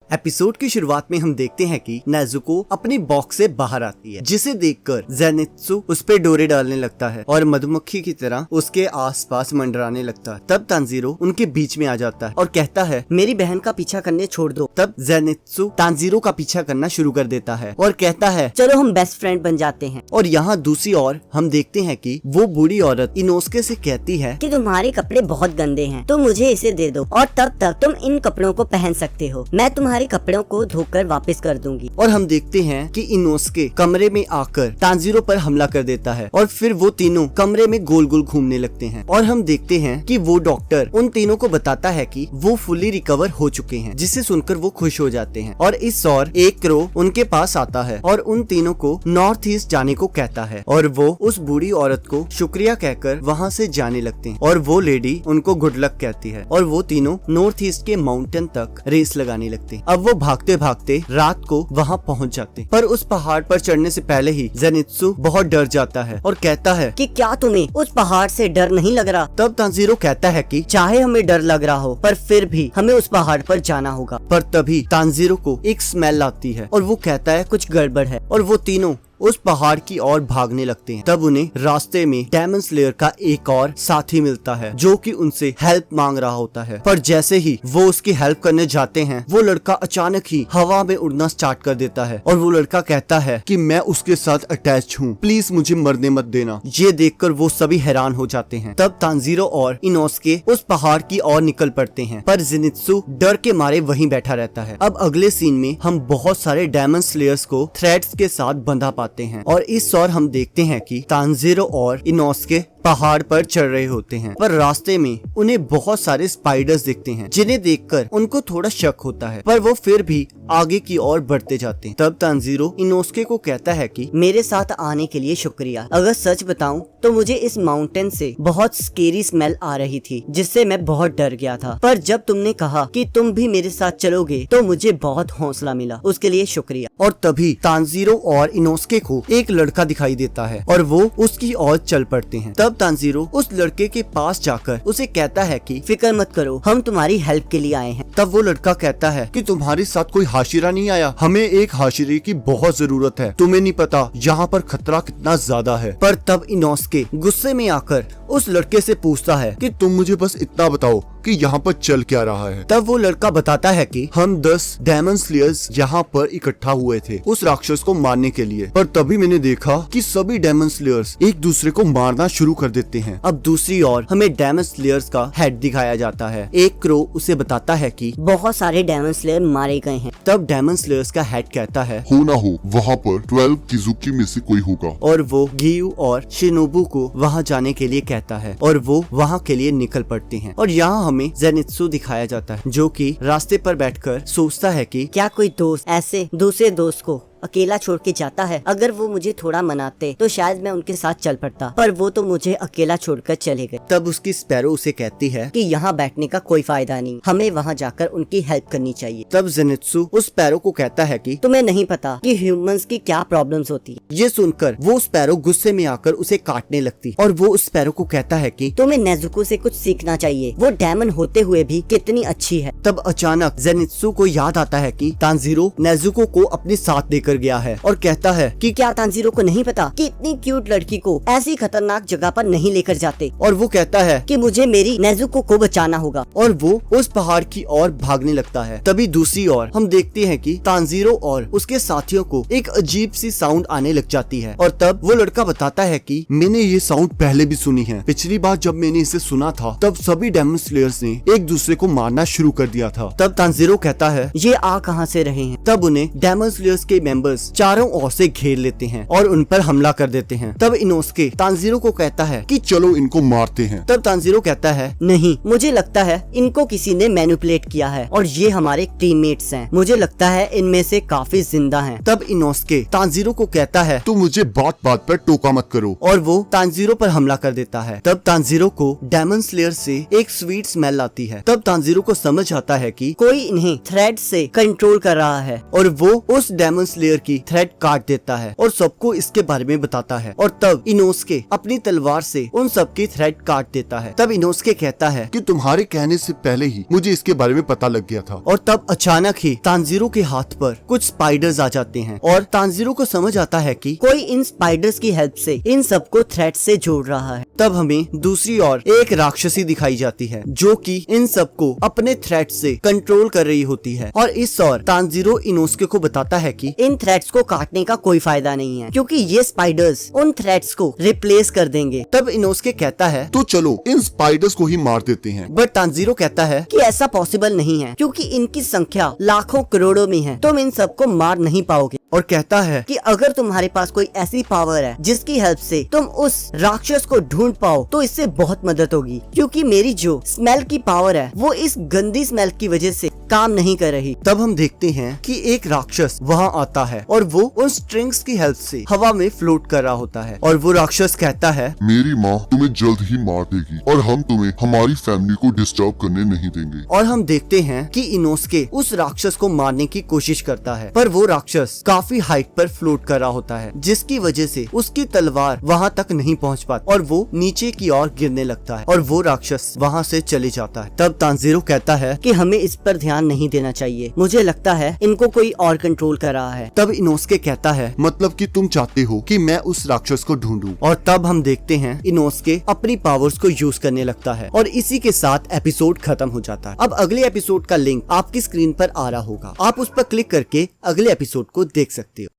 Episode की शुरुआत में हम देखते हैं कि नेजुको अपनी बॉक्स से बाहर आती है, जिसे देखकर ज़ेनित्सु उस पे डोरे डालने लगता है और मधुमक्खी की तरह उसके आसपास मंडराने लगता है। तब तांजीरो उनके बीच में आ जाता है और कहता है, मेरी बहन का पीछा करने छोड़ दो। तब ज़ेनित्सु तांजीरो का पीछा करना शुरू कर देता है और कहता है, चलो हम बेस्ट फ्रेंड बन जाते हैं। और यहाँ दूसरी ओर हम देखते हैं कि वो बूढ़ी औरत इनोस्के से कहती है कि तुम्हारे कपड़े बहुत गंदे हैं, तो मुझे इसे दे दो और तब तक तुम इन कपड़ों को पहन सकते हो। मैं तुम्हारे कपड़ों को धोकर वापस कर दूंगी। और हम देखते हैं कि इनोस्के कमरे में आकर तांजीरो पर हमला कर देता है और फिर वो तीनों कमरे में गोल गोल घूमने लगते हैं। और हम देखते हैं कि वो डॉक्टर उन तीनों को बताता है कि वो फुली रिकवर हो चुके हैं, जिसे सुनकर वो खुश हो जाते हैं। और इस और एक क्रो उनके पास आता है और उन तीनों को नॉर्थ ईस्ट जाने को कहता है और वो उस बूढ़ी औरत को शुक्रिया कहकर वहाँ से जाने लगते हैं। और वो लेडी उनको गुड लक कहती है और वो तीनों नॉर्थ ईस्ट के माउंटेन तक रेस लगाने लगते हैं। अब वो भागते भागते रात को वहाँ पहुँच जाते हैं, पर उस पहाड़ पर चढ़ने से पहले ही ज़ेनित्सु बहुत डर जाता है और कहता है कि क्या तुम्हें उस पहाड़ से डर नहीं लग रहा? तब तांजीरो कहता है कि चाहे हमें डर लग रहा हो, पर फिर भी हमें उस पहाड़ पर जाना होगा। पर तभी तांजीरो को एक स्मेल आती है और वो कहता है कुछ गड़बड़ है और वो तीनों उस पहाड़ की ओर भागने लगते हैं। तब उन्हें रास्ते में डेमन स्लेयर का एक और साथी मिलता है जो कि उनसे हेल्प मांग रहा होता है। पर जैसे ही वो उसकी हेल्प करने जाते हैं, वो लड़का अचानक ही हवा में उड़ना स्टार्ट कर देता है और वो लड़का कहता है कि मैं उसके साथ अटैच हूँ, प्लीज मुझे मरने मत देना। ये देखकर वो सभी हैरान हो जाते हैं। तब तांजीरो और इनोस्के उस पहाड़ की ओर निकल पड़ते हैं, पर ज़ेनित्सु डर के मारे वहीं बैठा रहता है। अब अगले सीन में हम बहुत सारे डेमन स्लेयर्स को थ्रेड्स के साथ बंधा पाते हैं और इस ओर हम देखते हैं कि तांजीरो और इनोस्के पहाड़ पर चढ़ रहे होते हैं, पर रास्ते में उन्हें बहुत सारे स्पाइडर्स दिखते हैं, जिन्हें देखकर उनको थोड़ा शक होता है, पर वो फिर भी आगे की ओर बढ़ते जाते हैं। तब तांजीरो इनोस्के को कहता है कि मेरे साथ आने के लिए शुक्रिया। अगर सच बताऊं तो मुझे इस माउंटेन से बहुत स्केरी स्मेल आ रही थी, जिससे मैं बहुत डर गया था, पर जब तुमने कहा कि तुम भी मेरे साथ चलोगे तो मुझे बहुत हौसला मिला, उसके लिए शुक्रिया। और तभी तांजीरो और इनोस्के को एक लड़का दिखाई देता है और वो उसकी ओर चल पड़ते हैं। तब तांजीरो उस लड़के के पास जाकर उसे कहता है कि फिक्र मत करो, हम तुम्हारी हेल्प के लिए आए हैं। तब वो लड़का कहता है कि तुम्हारे साथ कोई हाशिरा नहीं आया, हमें एक हाशिरे की बहुत जरूरत है, तुम्हें नहीं पता यहाँ पर खतरा कितना ज्यादा है। पर तब इनोस्के गुस्से में आकर उस लड़के से पूछता है कि तुम मुझे बस इतना बताओ कि यहाँ पर चल क्या रहा है। तब वो लड़का बताता है कि हम 10 डेमन स्लेयर्स यहाँ पर इकट्ठा हुए थे उस राक्षस को मारने के लिए, पर तभी मैंने देखा कि सभी डेमन स्लेयर्स एक दूसरे को मारना शुरू कर देते हैं। अब दूसरी ओर हमें डेमन स्लेयर्स का हेड दिखाया जाता है। एक क्रो उसे बताता है कि बहुत सारे डेमन स्लेयर मारे गए हैं। तब डेमन स्लेयर्स का हेड कहता है, हो ना हो वहाँ पर 12 किजुकी में से कोई होगा। और वो गियू और शिनोबु को वहाँ जाने के लिए कहता है और वो वहाँ के लिए निकल पड़ते हैं। और यहाँ हमें ज़ेनित्सु दिखाया जाता है जो कि रास्ते पर बैठकर सोचता है कि क्या कोई दोस्त ऐसे दूसरे दोस्त को अकेला छोड़ के जाता है? अगर वो मुझे थोड़ा मनाते तो शायद मैं उनके साथ चल पड़ता, पर वो तो मुझे अकेला छोड़कर चले गए। तब उसकी स्पैरो उसे कहती है कि यहाँ बैठने का कोई फायदा नहीं, हमें वहाँ जाकर उनकी हेल्प करनी चाहिए। तब ज़ेनित्सु उस स्पैरो को कहता है कि तुम्हें नहीं पता कि ह्यूमंस की क्या प्रॉब्लम्स होती है। ये सुनकर वो स्पैरो गुस्से में आकर उसे काटने लगती और वो उस स्पैरो को कहता है कि तुम्हें नेजुको से कुछ सीखना चाहिए, वो डेमन होते हुए भी कितनी अच्छी है। तब अचानक ज़ेनित्सु को याद आता है कि तांजीरो नेजुको को अपने साथ लेकर गया है और कहता है कि क्या तांजीरो को नहीं पता कि इतनी क्यूट लड़की को ऐसी खतरनाक जगह पर नहीं लेकर जाते। और वो कहता है कि मुझे मेरी नेजुको को बचाना होगा और वो उस पहाड़ की ओर भागने लगता है। तभी दूसरी ओर हम देखते हैं कि तांजीरो और उसके साथियों को एक अजीब सी साउंड आने लग जाती है और तब वो लड़का बताता है कि मैंने ये साउंड पहले भी सुनी है, पिछली बार जब मैंने इसे सुना था तब सभी डेमन स्लेयर्स ने एक दूसरे को मारना शुरू कर दिया था। तब तांजीरो कहता है ये आ कहाँ से रहे हैं? तब उन्हें डेमन स्लेयर्स के मेंबर्स चारों ओर से घेर लेते हैं और उन पर हमला कर देते हैं। तब इनोस्के तांजीरो को कहता है कि चलो इनको मारते हैं। तब तांजीरो कहता है नहीं, मुझे लगता है इनको किसी ने मैनिपुलेट किया है और ये हमारे टीममेट्स हैं। मुझे लगता है इनमें से काफी जिंदा हैं। तब इनोस्के तांजीरो को कहता है तो मुझे बात बात पर टोका मत करो, और वो तांजीरो पर हमला कर देता है। तब तांजीरो को डेमन स्लेयर से एक स्वीट स्मेल आती है। तब तांजीरो को समझ आता है कि कोई इन्हें थ्रेड से कंट्रोल कर रहा है और वो उस डेमन स्लेयर स्लेयर की थ्रेड काट देता है और सबको इसके बारे में बताता है। और तब इनोस्के अपनी तलवार से उन सबकी थ्रेड काट देता है। तब इनोस्के कहता है कि तुम्हारे कहने से पहले ही मुझे इसके बारे में पता लग गया था। और तब अचानक ही तांजीरो के हाथ पर कुछ स्पाइडर्स आ जाते हैं और तांजीरो को समझ आता है कि कोई इन स्पाइडर्स की हेल्प से इन सबको थ्रेड से जोड़ रहा है। तब हमें दूसरी ओर एक राक्षसी दिखाई जाती है जो कि इन सबको अपने थ्रेड से कंट्रोल कर रही होती है। और इस ओर तांजीरो इनोस्के को बताता है कि इन थ्रेड्स को काटने का कोई फायदा नहीं है क्योंकि ये स्पाइडर्स उन थ्रेड्स को रिप्लेस कर देंगे। तब इनोस्के कहता है तो चलो इन स्पाइडर्स को ही मार देते हैं। बट तांजीरो कहता है कि ऐसा पॉसिबल नहीं है क्योंकि इनकी संख्या लाखों करोड़ों में है, तुम इन सबको मार नहीं पाओगे। और कहता है कि अगर तुम्हारे पास कोई ऐसी पावर है जिसकी हेल्प से तुम उस राक्षस को ढूंढ पाओ तो इससे बहुत मदद होगी क्योंकि मेरी जो स्मेल की पावर है वो इस गंदी स्मेल की वजह से काम नहीं कर रही। तब हम देखते हैं कि एक राक्षस वहाँ आता है और वो उन स्ट्रिंग्स की हेल्प से हवा में फ्लोट कर रहा होता है। और वो राक्षस कहता है मेरी माँ तुम्हें जल्द ही मार देगी और हम तुम्हें हमारी फैमिली को डिस्टर्ब करने नहीं देंगे। और हम देखते हैं कि इनोस्के उस राक्षस को मारने की कोशिश करता है पर वो राक्षस काफी हाइट पर फ्लोट कर रहा होता है जिसकी वजह से उसकी तलवार वहाँ तक नहीं पहुँच पाती और वो नीचे की ओर गिरने लगता है और वो राक्षस वहाँ से चले जाता है। तब तांजीरो कहता है कि हमें इस पर ध्यान नहीं देना चाहिए, मुझे लगता है इनको कोई और कंट्रोल कर रहा है। तब इनोस्के कहता है मतलब कि तुम चाहते हो कि मैं उस राक्षस को ढूंढूं। और तब हम देखते हैं इनोस्के अपनी पावर्स को यूज करने लगता है और इसी के साथ एपिसोड खत्म हो जाता है। अब अगले एपिसोड का लिंक आपकी स्क्रीन पर आ रहा होगा, आप उस पर क्लिक करके अगले एपिसोड को देख सकते हो।